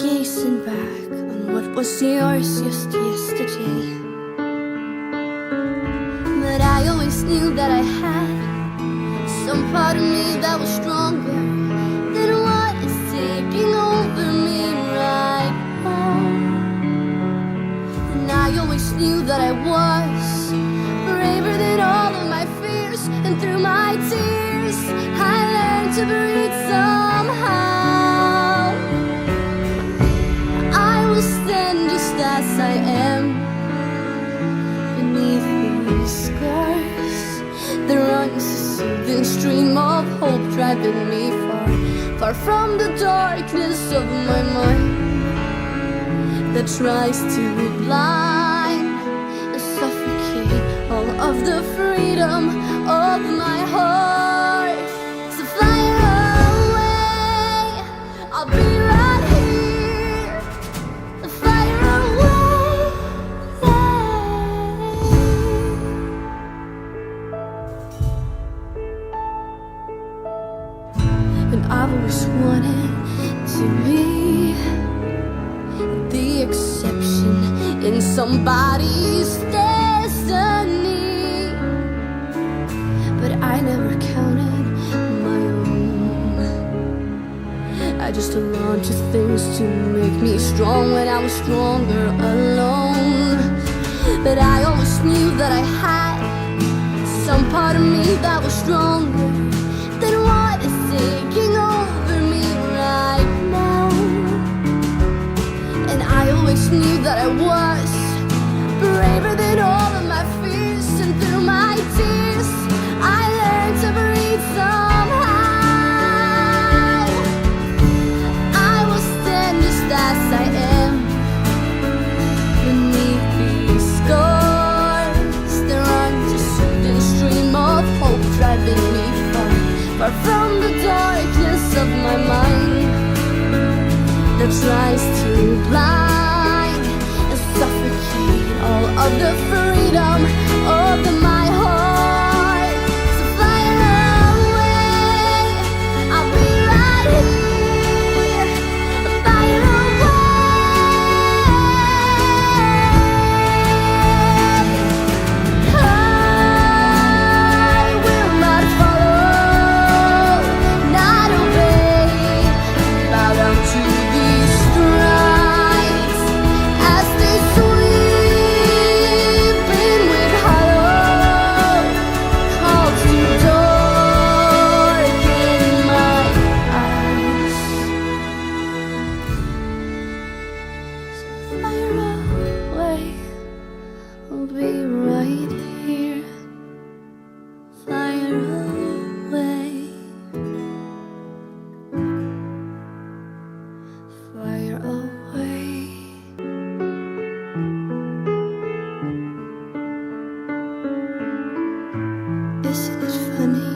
gazing back on what was yours just yesterday. But I always knew that I had some part of me that was stronger than what is taking over me right now. And I always knew that I was braver than all of my fears, and through my tears I learned to breathe somehow. I will stand just as I am beneath these scars. There runs a soothing stream of hope driving me far, far from the darkness of my mind that tries to blind and suffocate all of the freedom of my heart. So fly away, I'll be right here. Fly away, and I've always wanted to be the exception in somebody's destiny, but I never counted my own. I just held on to things to make me strong when I was stronger alone. But I always knew that I had some part of me that was stronger than what is taking over me right now. And I always knew that I was braver than all of my fears, and through my tears I learned to breathe somehow. I will stand just as I am beneath these scars. There runs a soothing stream of hope driving me far, far from the darkness of my mind that tries to blind and suffocate all of the freedom of my heart. So fly away, I'll be right here. Fly away, I will not follow, not obey, bow down to these stripes as they sweep in with hollow calls to darken my eyes. So fire away, I'll be right here. Fire away, fire away. Isn't it funny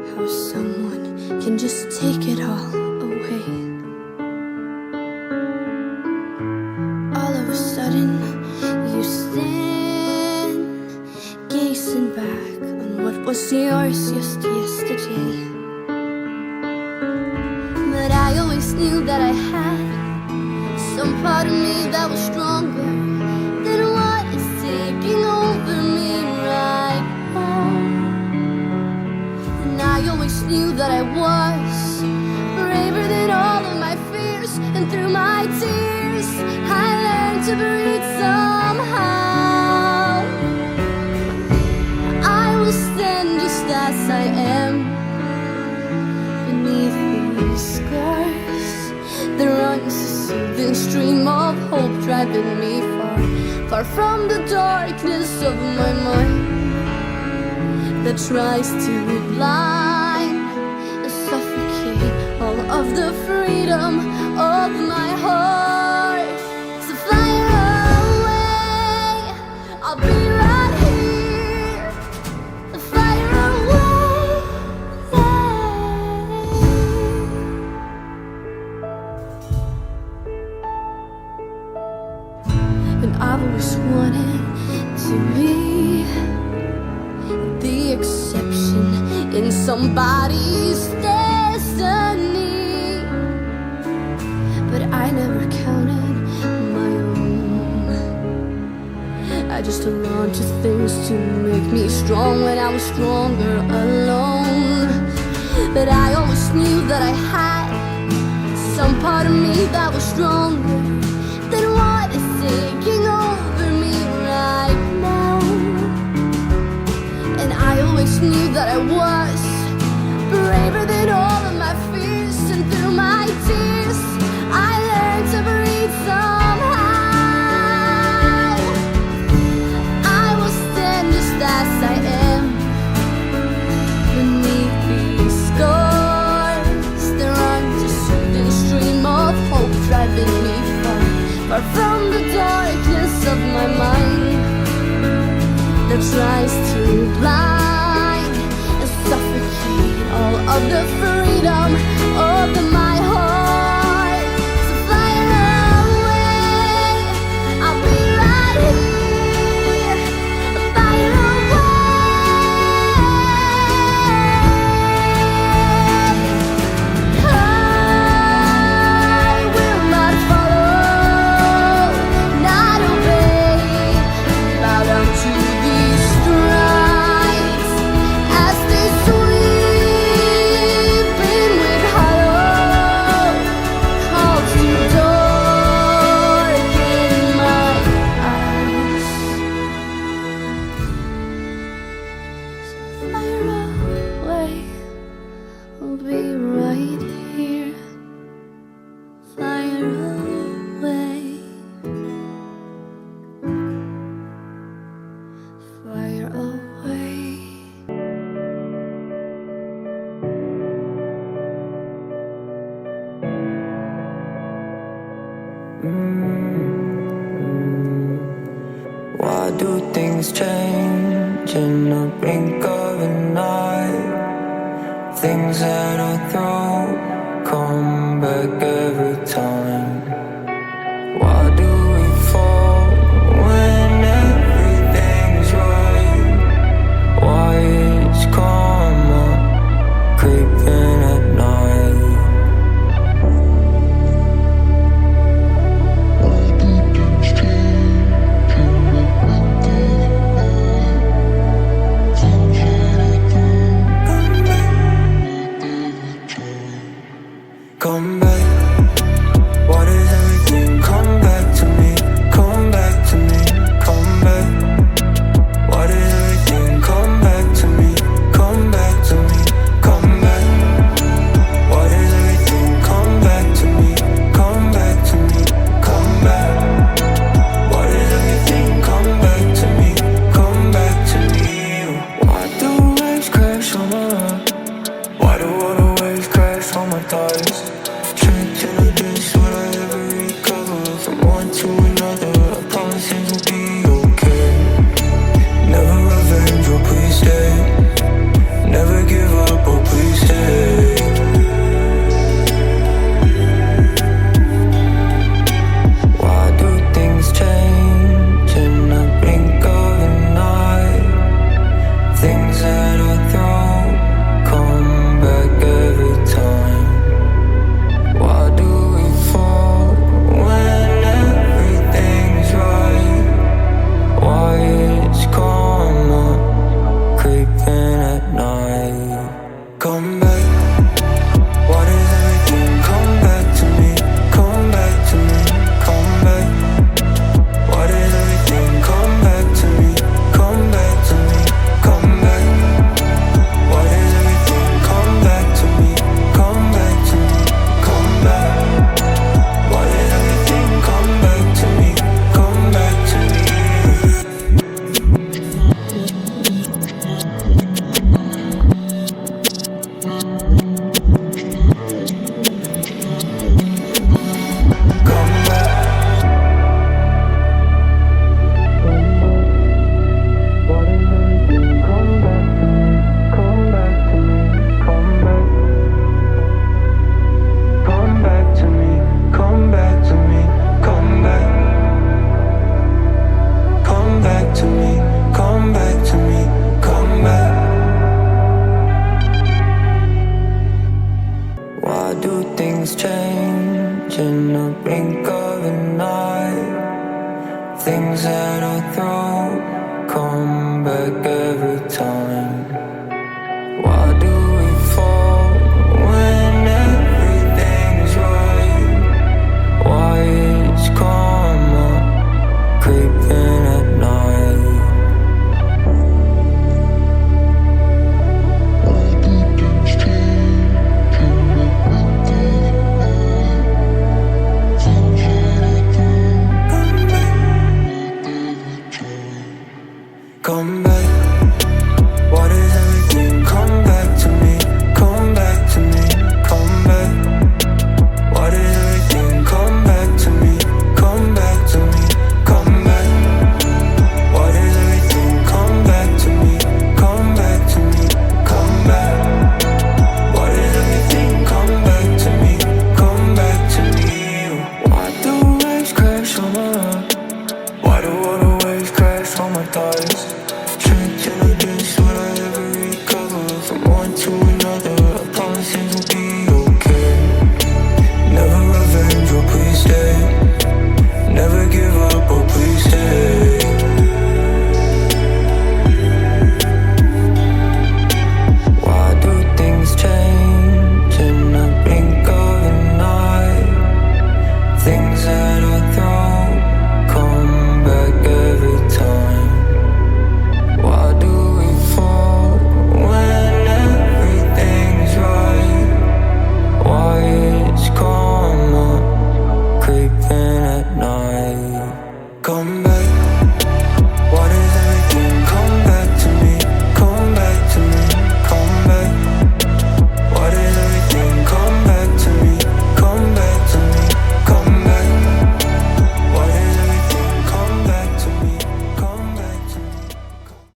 how someone can just take it all away? All of a sudden you stand gazing back on what was yours just yesterday. But I always knew that I had some part of me that was stronger than what is taking over me right now. And I always knew that I was braver than all of my fears, and through my tears I learned to breathe somehow. I will stand just as I am beneath these scars. There runs a soothing stream of hope driving me far, far from the darkness of my mind that tries to blind and suffocate all of the freedom of my heart. So fly away, I'll be right here. Fly away, and I've always wanted to be the exception in somebody's destiny, to make me strong when I was stronger alone. But I always knew that I had some part of me that was stronger than what is taking over me right now. And I always knew that I was braver than all of my fears, and through my tears I learned to breathe somehow. I will stand just as I am beneath these scars. There runs a soothing stream of hope driving me far, far from the darkness of my mind that tries to blind and suffocate all of the freedom of my heart. So fly away, I'll be right here. Fly away, I will not follow, not obey, bow down to these stripes as they sweep in with hollow calls to darken my eyes. So fire away, I'll be right here. Fire away, fire away. Why do things change in the blink of an eye? Things that I throw come back every time. Why do we fall when everything's right? Why is karma creeping at night? Come back. What is everything? Come back to me. Come back to me. Come back. What is everything? Come back to me. Come back to me. Come back. What is everything? Come back to me. Come back to me. Come back. What is everything? Come back to me. Come back to me. Why do waves crash on my run? Why do all the waves crash on my thighs? Straight to the ditch, would I ever recover from one to another? I promise things will be okay. Never revenge, oh please stay. Never give up, oh please stay. Why do things change in the blink of an eye? Things that I throw come back every time. Why do we fall when everything's right? Why is karma creeping at night? Come back. What is everything? Come back to me. Come back to me. Come back. What is everything? Come back to me. Come back to me. Come back. What is everything? Come back to me. Come back to me. Come back. What is everything? Come back to me. Come back to me. Come back. What is everything? Come back to me. Come back to me. Come back. Come back to me. Come back to me. Come back. Come back to me. Come back to me. Come back. Why do things change in the blink of an eye? Things that I throw come back every time.